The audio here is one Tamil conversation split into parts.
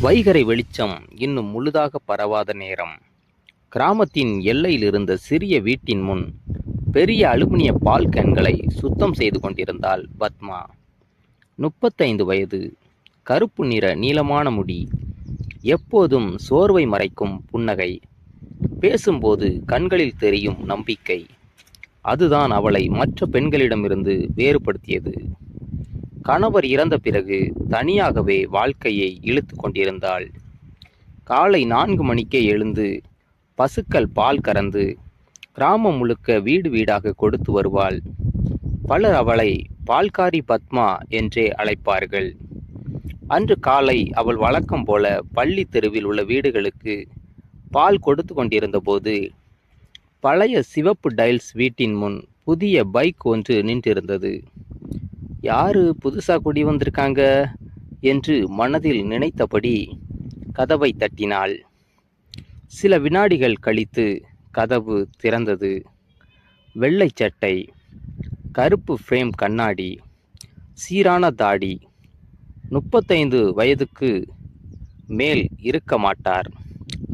வைகறை வெளிச்சம் இன்னும் முழுதாக பரவாத நேரம். கிராமத்தின் எல்லையில் இருந்த சிறிய வீட்டின் முன் பெரிய அலுமினிய பால் கேன்களை சுத்தம் செய்து கொண்டிருந்தாள் பத்மா. 35 வயது, கருப்பு நிற நீளமான முடி, எப்போதும் சோர்வை மறைக்கும் புன்னகை, பேசும்போது கண்களில் தெரியும் நம்பிக்கை. அதுதான் அவளை மற்ற பெண்களிடமிருந்து வேறுபடுத்தியது. கணவர் இறந்த பிறகு தனியாகவே வாழ்க்கையை இழுத்து கொண்டிருந்தாள். காலை 4 மணிக்கே எழுந்து பசுக்கள் பால் கறந்து கிராமம் முழுக்க வீடு வீடாக கொடுத்து வருவாள். பலர் அவளை பால்காரி பத்மா என்றே அழைப்பார்கள். அன்று காலை அவள் வழக்கம் போல பள்ளி தெருவில் உள்ள வீடுகளுக்கு பால் கொடுத்து கொண்டிருந்த போது பழைய சிவப்பு டைல்ஸ் வீட்டின் முன் புதிய பைக் ஒன்று நின்றிருந்தது. யாரு புதுசா குடி வந்திருக்காங்க என்று மனதில் நினைத்தபடி கதவை தட்டினாள். சில வினாடிகள் கழித்து கதவு திறந்தது. வெள்ளை சட்டை, கருப்பு ஃப்ரேம் கண்ணாடி, சீரான தாடி, 35 வயதுக்கு மேல் இருக்க மாட்டார்.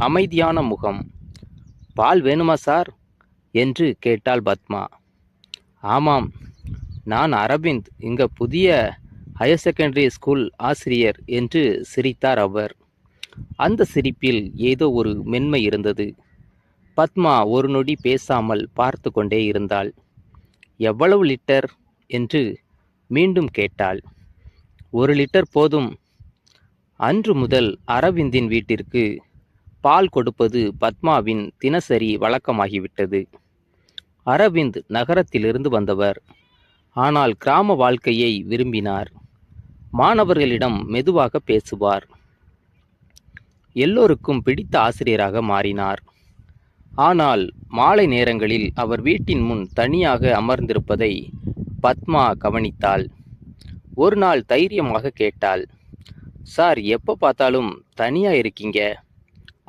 அமைதியான முகம். பால் வேணுமா சார் என்று கேட்டாள் பத்மா. ஆமாம், நான் அரவிந்த், இங்க புதிய ஹையர் செகண்டரி ஸ்கூல் ஆசிரியர் என்று சிரித்தார் அவர். அந்த சிரிப்பில் ஏதோ ஒரு மென்மை இருந்தது. பத்மா ஒரு நொடி பேசாமல் பார்த்து கொண்டே இருந்தாள். எவ்வளவு லிட்டர் என்று மீண்டும் கேட்டாள். 1 லிட்டர் போதும். அன்று முதல் அரவிந்தின் வீட்டிற்கு பால் கொடுப்பது பத்மாவின் தினசரி வழக்கமாகிவிட்டது. அரவிந்த் நகரத்திலிருந்து வந்தவர். ஆனால் கிராம வாழ்க்கையை விரும்பினார். மாணவர்களிடம் மெதுவாக பேசுவார். எல்லோருக்கும் பிடித்த ஆசிரியராக மாறினார். ஆனால் மாலை நேரங்களில் அவர் வீட்டின் முன் தனியாக அமர்ந்திருப்பதை பத்மா கவனித்தாள். ஒரு நாள் தைரியமாக கேட்டாள், சார், எப்போ பார்த்தாலும் தனியா இருக்கீங்க?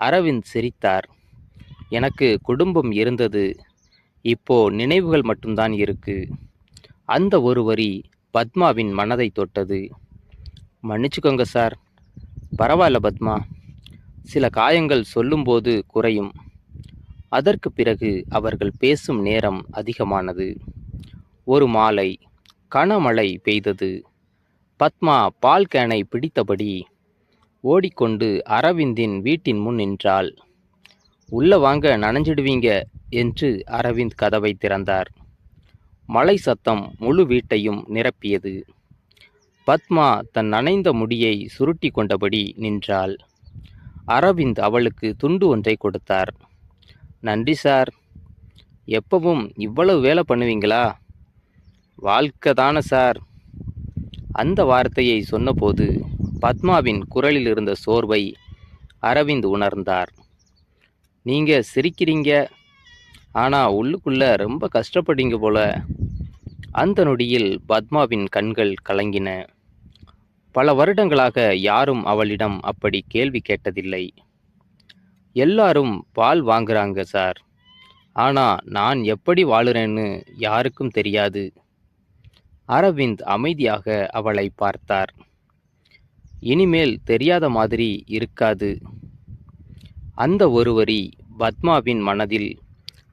அரவிந்த் சிரித்தார். எனக்கு குடும்பம் இருந்தது, இப்போ நினைவுகள் மட்டும்தான் இருக்கு. அந்த ஒரு வரி பத்மாவின் மனதை தொட்டது. மன்னிச்சுக்கோங்க சார். பரவாயில்ல பத்மா, சில காயங்கள் சொல்லும்போது குறையும். அதற்கு பிறகு அவர்கள் பேசும் நேரம் அதிகமானது. ஒரு மாலை கனமழை பெய்தது. பத்மா பால் கேனை பிடித்தபடி ஓடிக்கொண்டு அரவிந்தின் வீட்டின் முன் நின்றாள். உள்ள வாங்க, நனைஞ்சிடுவீங்க என்று அரவிந்த் கதவை திறந்தார். மழை சத்தம் முழு வீட்டையும் நிரப்பியது. பத்மா தன் நனைந்த முடியை சுருட்டி கொண்டபடி நின்றாள். அரவிந்த் அவளுக்கு துண்டு ஒன்றை கொடுத்தார். நன்றி சார். எப்பவும் இவ்வளவு வேலை பண்ணுவீங்களா? வாழ்க்கை தானே சார். அந்த வார்த்தையை சொன்னபோது பத்மாவின் குரலில் இருந்த சோர்வை அரவிந்த் உணர்ந்தார். நீங்க சிரிக்கிறீங்க, ஆனா உள்ளுக்குள்ள ரொம்ப கஷ்டப்படுறீங்க போல. அந்த நொடியில் பத்மாவின் கண்கள் கலங்கின. பல வருடங்களாக யாரும் அவளிடம் அப்படி கேள்வி கேட்டதில்லை. எல்லாரும் பால் வாங்குறாங்க சார், ஆனா நான் எப்படி வாழுறேன்னு யாருக்கும் தெரியாது. அரவிந்த் அமைதியாக அவளை பார்த்தார். இனிமேல் தெரியாத மாதிரி இருக்காது. அந்த ஒரு வரி பத்மாவின் மனதில்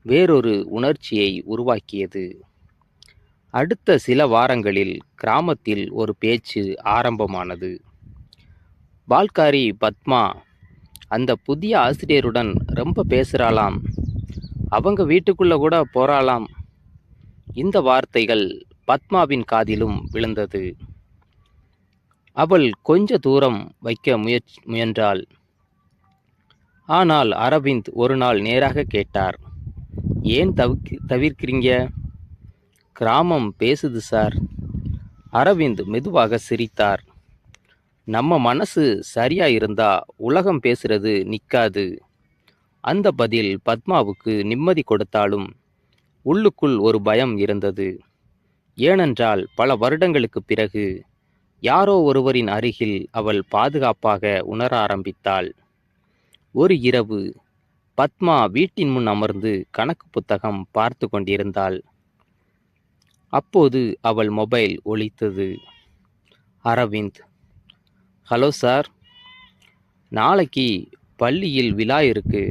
வேறொரு உணர்ச்சியை உருவாக்கியது. அடுத்த சில வாரங்களில் கிராமத்தில் ஒரு பேச்சு ஆரம்பமானது. பால்காரி பத்மா அந்த புதிய ஆசிரியருடன் ரொம்ப பேசுகிறாளாம், அவங்க வீட்டுக்குள்ள கூட போறாளாம். இந்த வார்த்தைகள் பத்மாவின் காதிலும் விழுந்தது. அவள் கொஞ்ச தூரம் வைக்க முயன்றாள். ஆனால் அரவிந்த் ஒரு நாள் நேராக கேட்டார், ஏன் தவிர்க்கிறீங்க? கிராமம் பேசுது சார். அரவிந்த் மெதுவாக சிரித்தார். நம்ம மனசு சரியா இருந்தா உலகம் பேசுறது நிக்காது. அந்த பதில் பத்மாவுக்கு நிம்மதி கொடுத்தாலும் உள்ளுக்குள் ஒரு பயம் இருந்தது. ஏனென்றால் பல வருடங்களுக்கு பிறகு யாரோ ஒருவரின் அருகில் அவள் பாதுகாப்பாக உணர ஆரம்பித்தாள். ஒரு இரவு பத்மா வீட்டின் முன் அமர்ந்து கணக்கு புத்தகம் பார்த்து கொண்டிருந்தாள். அப்போது அவள் மொபைல் ஒலித்தது. அரவிந்த். Hello sir. நாளைக்கு பள்ளியில் விழா இருக்கு.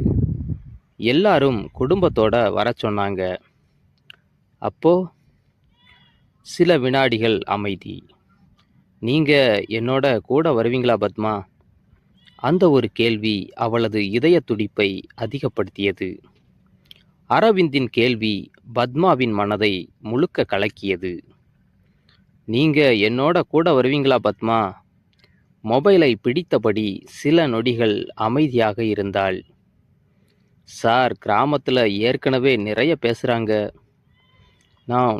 எல்லாரும் குடும்பத்தோட வர சொன்னாங்க. அப்போ சில வினாடிகள் அமைதி. நீங்க என்னோட கூட வருவீங்களா பத்மா? அந்த ஒரு கேள்வி அவளது இதய துடிப்பை அதிகப்படுத்தியது. அரவிந்தின் கேள்வி பத்மாவின் மனதை முழுக்க கலக்கியது. நீங்க என்னோட கூட வருவீங்களா பத்மா? மொபைலை பிடித்தபடி சில நொடிகள் அமைதியாக இருந்தாள். சார், கிராமத்துல ஏற்கனவே நிறைய பேசுறாங்க. நான்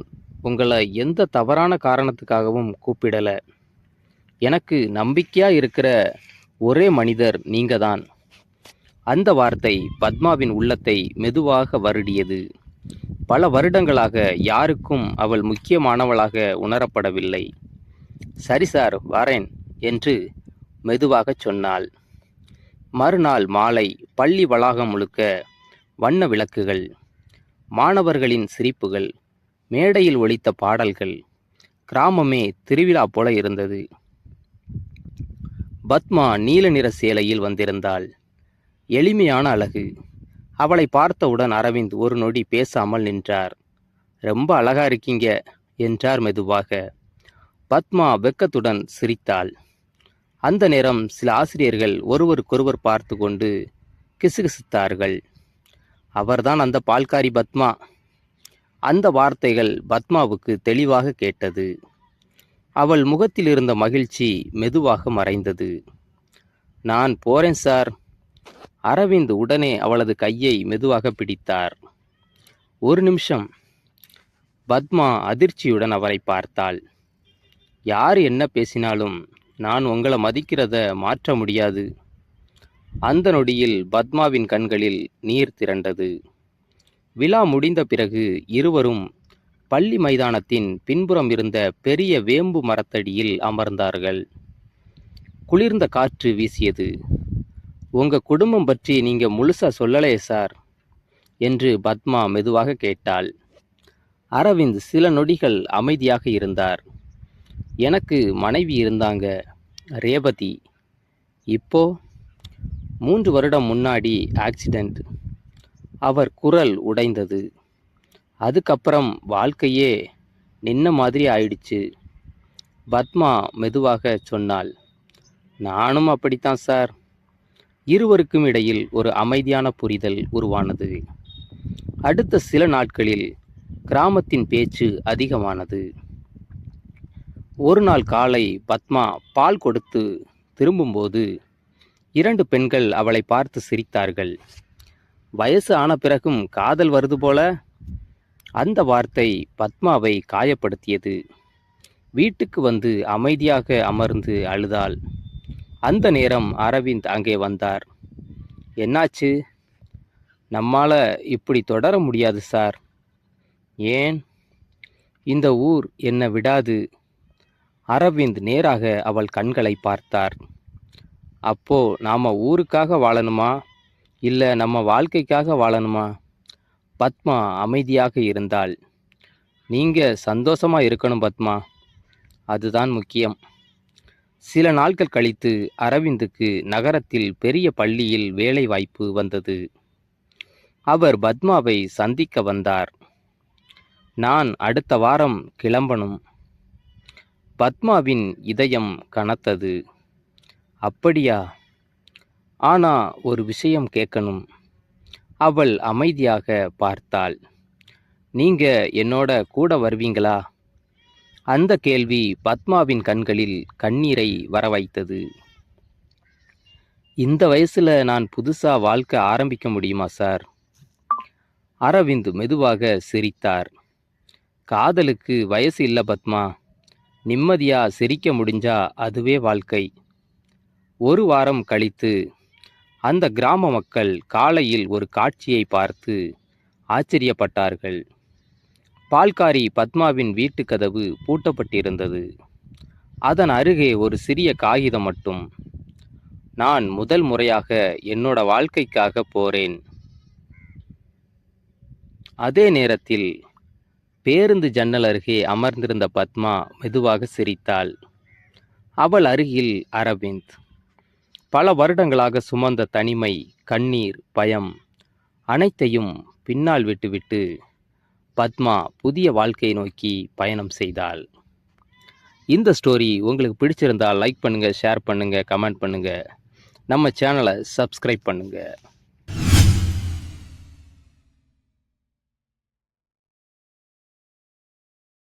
உங்களை எந்த தவறான காரணத்துக்காகவும் கூப்பிடல. எனக்கு நம்பிக்கையா இருக்கிற ஒரே மனிதர் நீங்க தான். அந்த வார்த்தை பத்மாவின் உள்ளத்தை மெதுவாக வருடியது. பல வருடங்களாக யாருக்கும் அவள் முக்கியமானவளாக உணரப்படவில்லை. சரி சார், வரேன் என்று மெதுவாகச் சொன்னாள். மறுநாள் மாலை பள்ளி வளாகம் முழுக்க வண்ண விளக்குகள், மாணவர்களின் சிரிப்புகள், மேடையில் ஒலித்த பாடல்கள். கிராமமே திருவிழா போல இருந்தது. பத்மா நீல நிற சேலையில் வந்திருந்தாள். எளிமையான அழகு. அவளை பார்த்தவுடன் அரவிந்த் ஒரு நொடி பேசாமல் நின்றார். ரொம்ப அழகா இருக்கீங்க என்றார் மெதுவாக. பத்மா வெக்கத்துடன் சிரித்தாள். அந்த நேரம் சில ஆசிரியர்கள் ஒருவருக்கொருவர் பார்த்து கொண்டு கிசுகிசுத்தார்கள். அவர்தான் அந்த பால்காரி பத்மா. அந்த வார்த்தைகள் பத்மாவுக்கு தெளிவாக கேட்டது. அவள் முகத்தில் இருந்த மகிழ்ச்சி மெதுவாக மறைந்தது. நான் போறேன் சார். அரவிந்த் உடனே அவளது கையை மெதுவாக பிடித்தார். ஒரு நிமிஷம். பத்மா அதிர்ச்சியுடன் அவரை பார்த்தாள். யார் என்ன பேசினாலும் நான் உங்களை மதிக்கிறத மாற்ற முடியாது. அந்த நொடியில் பத்மாவின் கண்களில் நீர் திரண்டது. விழா முடிந்த பிறகு இருவரும் பள்ளி மைதானத்தின் பின்புறம் இருந்த பெரிய வேம்பு மரத்தடியில் அமர்ந்தார்கள். குளிர்ந்த காற்று வீசியது. உங்க குடும்பம் பற்றி நீங்க முழுசா சொல்லலையே சார் என்று பத்மா மெதுவாக கேட்டாள். அரவிந்த் சில நொடிகள் அமைதியாக இருந்தார். எனக்கு மனைவி இருந்தாங்க, ரேவதி. இப்போ 3 வருடம் முன்னாடி ஆக்சிடெண்ட். அவர் குரல் உடைந்தது. அதுக்கப்புறம் வாழ்க்கையே நின்ன மாதிரி ஆயிடுச்சு. பத்மா மெதுவாக சொன்னாள். நானும் அப்படித்தான் சார். இருவருக்கும் இடையில் ஒரு அமைதியான புரிதல் உருவானது. அடுத்த சில நாட்களில் கிராமத்தின் பேச்சு அதிகமானது. ஒரு நாள் காலை பத்மா பால் கொடுத்து திரும்பும்போது 2 பெண்கள் அவளை பார்த்து சிரித்தார்கள். வயசு ஆன பிறகும் காதல் வருது போல. அந்த வார்த்தை பத்மாவை காயப்படுத்தியது. வீட்டுக்கு வந்து அமைதியாக அமர்ந்து அழுதாள். அந்த நேரம் அரவிந்த் அங்கே வந்தார். என்னாச்சு? நம்மால இப்படி தொடர முடியாது சார். ஏன்? இந்த ஊர் என்னை விடாது. அரவிந்த் நேராக அவள் கண்களை பார்த்தார். அப்போ நாம ஊருக்காக வாழணுமா, இல்லை நம்ம வாழ்க்கைக்காக வாழணுமா? பத்மா அமைதியாக இருந்தாள். நீங்க சந்தோஷமா இருக்கணும் பத்மா, அதுதான் முக்கியம். சில நாட்கள் கழித்து அரவிந்துக்கு நகரத்தில் பெரிய பள்ளியில் வேலை வாய்ப்பு வந்தது. அவர் பத்மாவை சந்திக்க வந்தார். நான் அடுத்த வாரம் கிளம்பணும். பத்மாவின் இதயம் கனத்தது. அப்படியா? ஆனா ஒரு விஷயம் கேட்கணும். அவள் அமைதியாக பார்த்தாள். நீங்க என்னோட கூட வருவீங்களா? அந்த கேள்வி பத்மாவின் கண்களில் கண்ணீரை வரவைத்தது. இந்த வயசுல நான் புதுசா வாழ்க்கை ஆரம்பிக்க முடியுமா சார்? அரவிந்த் மெதுவாக சிரித்தார். காதலுக்கு வயசு இல்லை பத்மா. நிம்மதியா சிரிக்க முடிஞ்சா அதுவே வாழ்க்கை. ஒரு வாரம் கழித்து அந்த கிராம மக்கள் காலையில் ஒரு காட்சியை பார்த்து ஆச்சரியப்பட்டார்கள். பால்காரி பத்மாவின் வீட்டு கதவு பூட்டப்பட்டிருந்தது. அதன் அருகே ஒரு சிறிய காகிதம் மட்டும். நான் முதல் முறையாக என்னோட வாழ்க்கைக்காக போறேன். அதே நேரத்தில் பேருந்து ஜன்னல் அருகே அமர்ந்திருந்த பத்மா மெதுவாக சிரித்தாள். அவள் அருகில் அரவிந்த். பல வருடங்களாக சுமந்த தனிமை, கண்ணீர், பயம் அனைத்தையும் பின்னால் விட்டுவிட்டு பத்மா புதிய வாழ்க்கையை நோக்கி பயணம் செய்தாள். இந்த ஸ்டோரி உங்களுக்கு பிடிச்சிருந்தா லைக் பண்ணுங்க, ஷேர் பண்ணுங்க, கமெண்ட் பண்ணுங்க. நம்ம சேனலை சப்ஸ்கிரைப் பண்ணுங்க.